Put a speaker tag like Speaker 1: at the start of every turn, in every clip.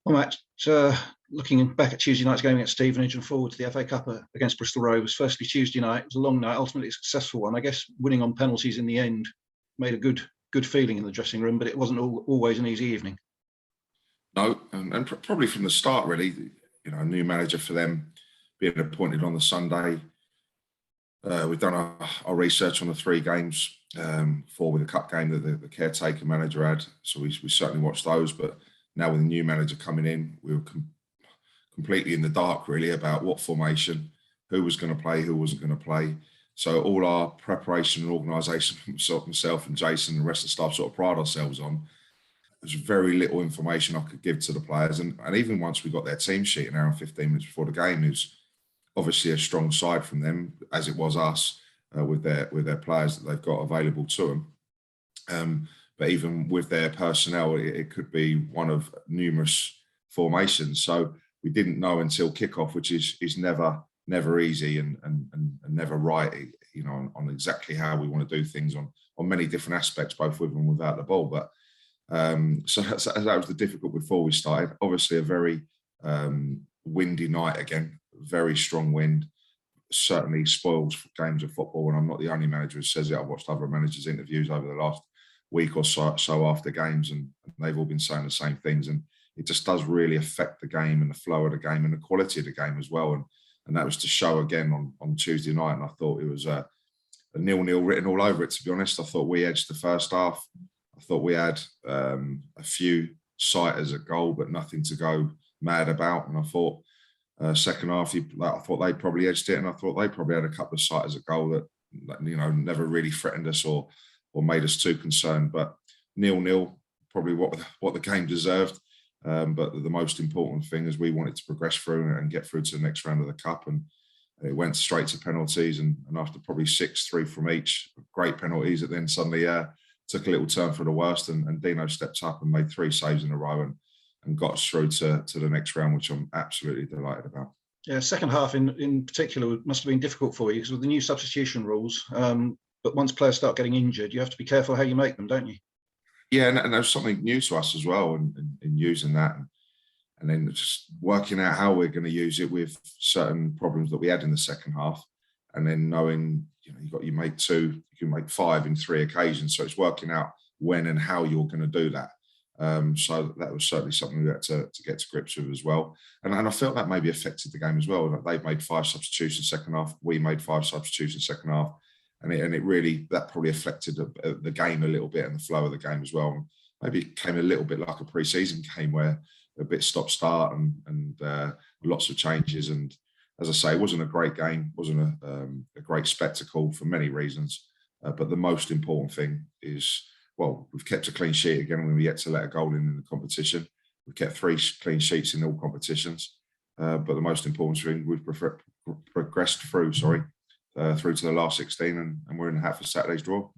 Speaker 1: Well, Matt, looking back at Tuesday night's game against Stevenage and forward to the FA Cup against Bristol Rovers. Firstly, Tuesday night, it was a long night, ultimately a successful one. I guess winning on penalties in the end made a good feeling in the dressing room, but it wasn't always an easy evening.
Speaker 2: No, and probably from the start, really, a new manager for them being appointed on the Sunday. We've done our research on the 3 games, 4 with the cup game that the caretaker manager had. So we certainly watched those, but now with the new manager coming in, we were completely in the dark, really, about what formation, who was going to play, who wasn't going to play. So all our preparation and organisation, myself and Jason and the rest of the staff sort of pride ourselves on. There's very little information I could give to the players. And even once we got their team sheet an hour and 15 minutes before the game, it was obviously a strong side from them, as it was us, with their players that they've got available to them. But even with their personnel, it could be one of numerous formations. So we didn't know until kickoff, which is never easy and never right, on exactly how we want to do things on many different aspects, both with and without the ball. But so that was the difficult before we started. Obviously, a very windy night again, very strong wind. Certainly spoils games of football, and I'm not the only manager who says it. I've watched other managers' interviews over the last week or so after games, and they've all been saying the same things. And it just does really affect the game and the flow of the game and the quality of the game as well. And that was to show again on Tuesday night. And I thought it was a 0-0 written all over it, to be honest. I thought we edged the first half. I thought we had a few sighters at goal, but nothing to go mad about. And I thought second half, I thought they probably edged it, and I thought they probably had a couple of sighters at goal that never really threatened us or made us too concerned. But 0-0, probably what the game deserved. But the most important thing is we wanted to progress through and get through to the next round of the cup, and it went straight to penalties. And after probably 6-3 from each, great penalties, it then suddenly took a little turn for the worst. And Dino stepped up and made 3 saves in a row and got us through to the next round, which I'm absolutely delighted about.
Speaker 1: Yeah, second half in particular must have been difficult for you because of the new substitution rules. But once players start getting injured, you have to be careful how you make them, don't you?
Speaker 2: Yeah, and there's something new to us as well in using that, and then just working out how we're going to use it with certain problems that we had in the second half, and then knowing you make 2, you can make 5 in 3 occasions. So it's working out when and how you're going to do that. So that was certainly something we had to get to grips with as well. And I felt that maybe affected the game as well. They made 5 substitutions second half. We made 5 substitutions second half. And it really, that probably affected the game a little bit and the flow of the game as well. Maybe it came a little bit like a pre-season game where a bit stop-start and lots of changes. And as I say, it wasn't a great game, wasn't a great spectacle for many reasons. But the most important thing is, we've kept a clean sheet again when we yet to let a goal in the competition. We've kept 3 clean sheets in all competitions. But the most important thing, we've progressed through to the last 16, and we're in the hat for Saturday's draw.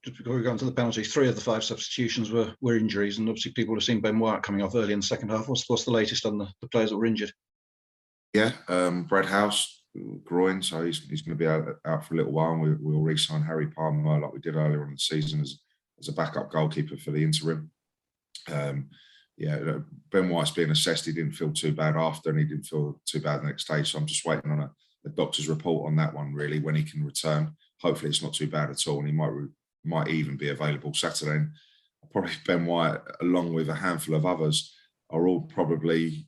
Speaker 1: Just before we go on to the penalties, 3 of the 5 substitutions were injuries, and obviously people would have seen Ben White coming off early in the second half. What's the latest on the players that were injured?
Speaker 2: Yeah, Brad House, groin, so he's going to be out for a little while, and we'll re-sign Harry Palmer like we did earlier in the season as a backup goalkeeper for the interim. Ben White's being assessed. He didn't feel too bad after, and he didn't feel too bad the next day, so I'm just waiting on a doctor's report on that one, really, when he can return. Hopefully it's not too bad at all, and he might even be available Saturday. And probably Ben White, along with a handful of others, are all probably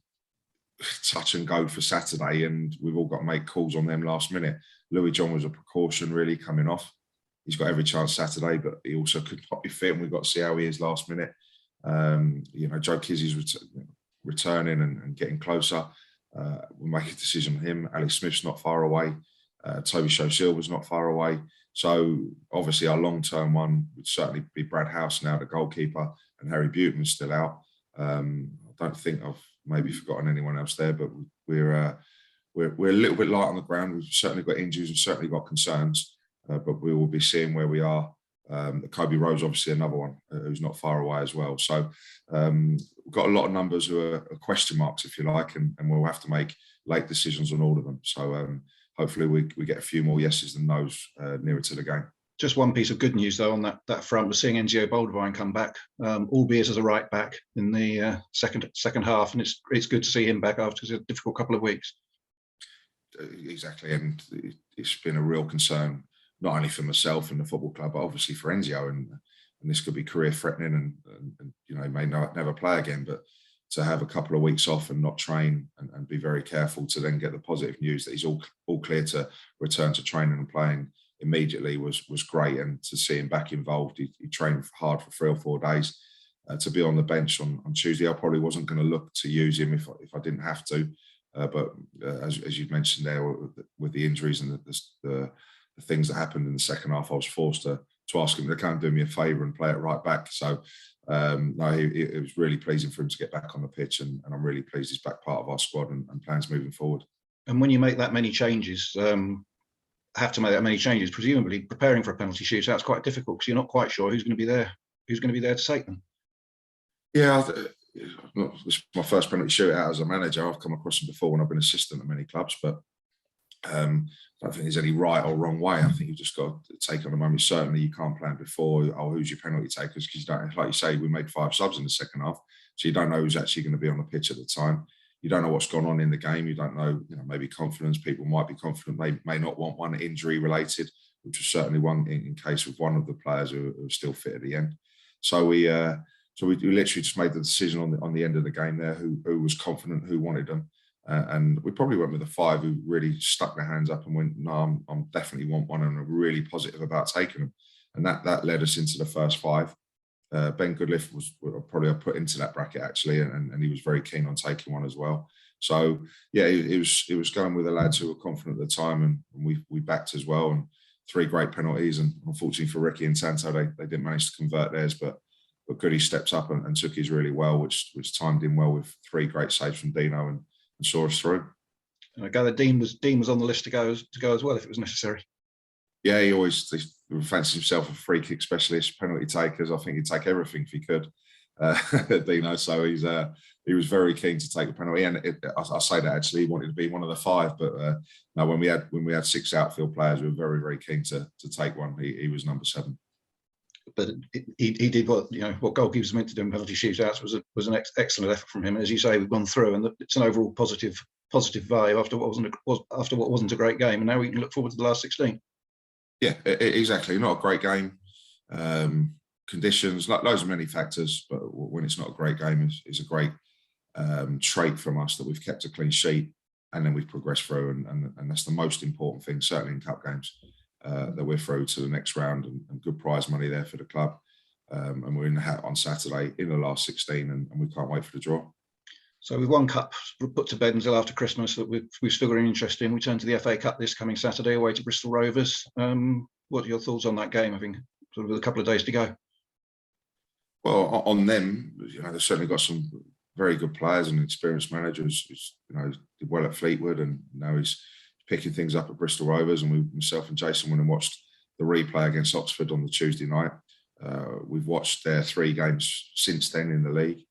Speaker 2: touch and go for Saturday, and we've all got to make calls on them last minute. Louis John was a precaution, really, coming off. He's got every chance Saturday, but he also could not be fit, and we've got to see how he is last minute. Joe Kizzy's returning and getting closer. We'll make a decision on him. Ali Smith's not far away. Toby Silva's not far away. So obviously our long-term one would certainly be Brad House now, the goalkeeper, and Harry Buteman's still out. I don't think I've maybe forgotten anyone else there, but we're a little bit light on the ground. We've certainly got injuries and certainly got concerns, but we will be seeing where we are. Kobe Rose, obviously another one who's not far away as well. So we've got a lot of numbers who are question marks, if you like, and we'll have to make late decisions on all of them. So hopefully we get a few more yeses than no's nearer to the game.
Speaker 1: Just one piece of good news though on that front was seeing Enzio Boldewijn come back, albeit as a right back in the second half, and it's good to see him back after a difficult couple of weeks.
Speaker 2: Exactly, and it's been a real concern not only for myself and the football club, but obviously for Enzio, and this could be career threatening, and you know, he may never play again, but to have a couple of weeks off and not train and be very careful to then get the positive news that he's all clear to return to training and playing immediately was great. And to see him back involved, he trained hard for 3 or 4 days. To be on the bench on Tuesday, I probably wasn't going to look to use him if I didn't have to. But as you mentioned there, with the injuries and the things that happened in the second half, I was forced to ask him to come and do me a favour and play it right back. So no, it was really pleasing for him to get back on the pitch, and I'm really pleased he's back part of our squad and plans moving forward. And
Speaker 1: when you make that many changes, presumably preparing for a penalty shootout is quite difficult because you're not quite sure who's going to be there to take them.
Speaker 2: Yeah, this is my first penalty shootout as a manager. I've come across them before when I've been assistant at many clubs, but I don't think there's any right or wrong way. I think you've just got to take on the moment. Certainly, you can't plan before, who's your penalty takers, because you don't, like you say, we made 5 subs in the second half, so you don't know who's actually going to be on the pitch at the time. You don't know what's gone on in the game. You don't know, maybe confidence. People might be confident, may not want one injury related, which was certainly one in case of one of the players who was still fit at the end. So we literally just made the decision on the end of the game there, who was confident, who wanted them. And we probably went with the 5 who really stuck their hands up and went, no, I'm definitely want one, and are really positive about taking them. And that led us into the first 5. Ben Goodliff was probably put into that bracket actually, and he was very keen on taking one as well. So yeah, it was going with the lads who were confident at the time, and we backed as well. And 3 great penalties, and unfortunately for Ricky and Santo, they didn't manage to convert theirs, but Goody stepped up and took his really well, which timed in well with 3 great saves from Dino and saw us through.
Speaker 1: And I gather Dean was on the list to go as well if it was necessary.
Speaker 2: Yeah, he always fancies himself a free kick specialist, penalty takers. I think he'd take everything if he could, Dino. So he was very keen to take a penalty, and I say that actually he wanted to be one of the 5. But no, when we had 6 outfield players, we were very, very keen to take one. He was number 7.
Speaker 1: But he did what goalkeepers are meant to do in penalty shootouts. Was an excellent effort from him. As you say, we've gone through, and it's an overall positive vibe after what wasn't a great game, and now we can look forward to the last 16.
Speaker 2: Yeah, exactly. Not a great game. Conditions, loads of many factors, but when it's not a great game, it's a great trait from us that we've kept a clean sheet, and then we've progressed through, and that's the most important thing, certainly in cup games, that we're through to the next round, and good prize money there for the club. And we're in the hat on Saturday in the last 16, and we can't wait for the draw.
Speaker 1: So with one cup put to bed until after Christmas that we've still got an interest in, we turn to the FA Cup this coming Saturday away to Bristol Rovers. What are your thoughts on that game? I think sort of with a couple of days to go.
Speaker 2: Well, on them, they've certainly got some very good players and experienced managers. Did well at Fleetwood, and now he's picking things up at Bristol Rovers. And myself and Jason went and watched the replay against Oxford on the Tuesday night. We've watched their 3 games since then in the league.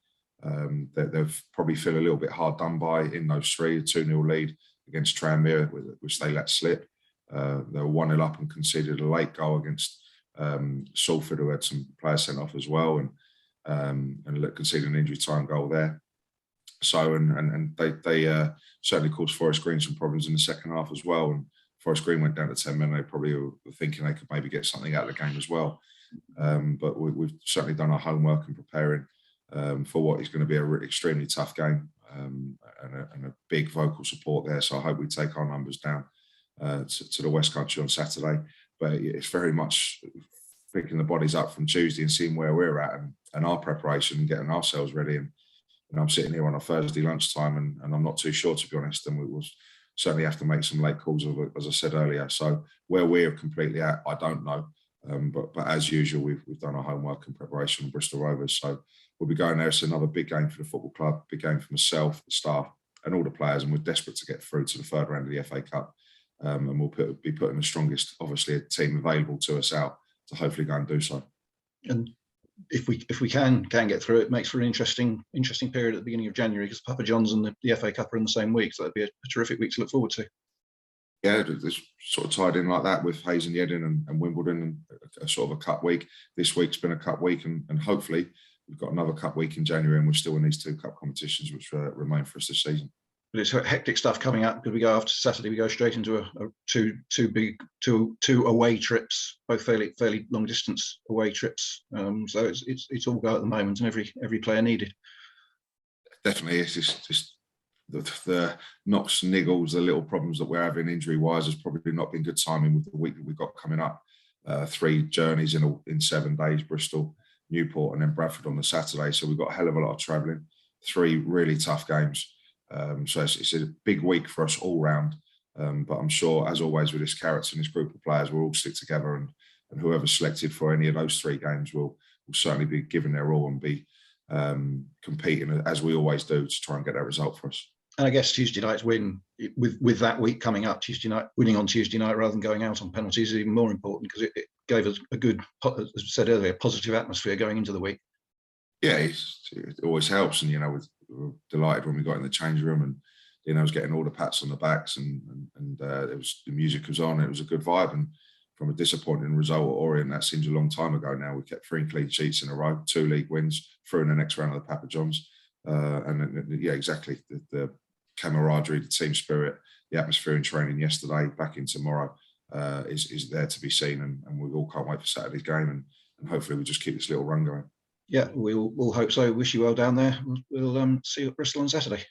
Speaker 2: They've probably feel a little bit hard done by in those 3, a 2-0 lead against Tranmere, which they let slip. They were 1-0 up and conceded a late goal against Salford, who had some players sent off as well, and conceded an injury time goal there. So and they certainly caused Forest Green some problems in the second half as well. And Forest Green went down to 10 men. They probably were thinking they could maybe get something out of the game as well. But we've certainly done our homework and preparing for what is going to be an extremely tough game, and a big vocal support there. So I hope we take our numbers down to the West Country on Saturday. But it's very much picking the bodies up from Tuesday and seeing where we're at and our preparation and getting ourselves ready. And I'm sitting here on a Thursday lunchtime, and I'm not too sure, to be honest. And we will certainly have to make some late calls, as I said earlier. So where we're completely at, I don't know. But as usual, we've done our homework and preparation on Bristol Rovers. So we'll be going there. It's another big game for the football club, big game for myself, the staff, and all the players. And we're desperate to get through to the 3rd round of the FA Cup. And we'll be putting the strongest, obviously, team available to us out to hopefully go and do so.
Speaker 1: And if we can get through, it makes for an interesting period at the beginning of January, because Papa John's and the FA Cup are in the same week. So that'd be a terrific week to look forward to.
Speaker 2: Yeah, it's sort of tied in like that with Hayes and Yedding and Wimbledon, and a sort of a cup week. This week's been a cup week, and hopefully we've got another cup week in January, and we're still in these 2 cup competitions which remain for us this season.
Speaker 1: But it's hectic stuff coming up because we go after Saturday. We go straight into two away trips, both fairly long distance away trips. So it's all go at the moment, and every player needed.
Speaker 2: Definitely, it's just the knocks, niggles, the little problems that we're having injury wise has probably not been good timing with the week that we've got coming up. 3 journeys in 7 days: Bristol, Newport, and then Bradford on the Saturday. So we've got a hell of a lot of travelling. 3 really tough games. So it's a big week for us all round. But I'm sure, as always, with this character and this group of players, we'll all stick together, and whoever's selected for any of those 3 games will certainly be giving their all and be competing as we always do to try and get that result for us.
Speaker 1: And I guess Tuesday night's win, with that week coming up, Tuesday night, winning on Tuesday night rather than going out on penalties is even more important, because it gave us a good, as I said earlier, positive atmosphere going into the week.
Speaker 2: Yeah, it always helps, and we're delighted when we got in the change room, and I was getting all the pats on the backs, and the music was on. It was a good vibe, and from a disappointing result at Orient, that seems a long time ago now. We kept 3 clean sheets in a row, 2 league wins, through in the next round of the Papa Johns, and yeah, exactly the camaraderie, the team spirit, the atmosphere in training yesterday, back in tomorrow, is there to be seen, and we all can't wait for Saturday's game, and hopefully we just keep this little run going.
Speaker 1: Yeah, we'll hope so. Wish you well down there. We'll see you at Bristol on Saturday.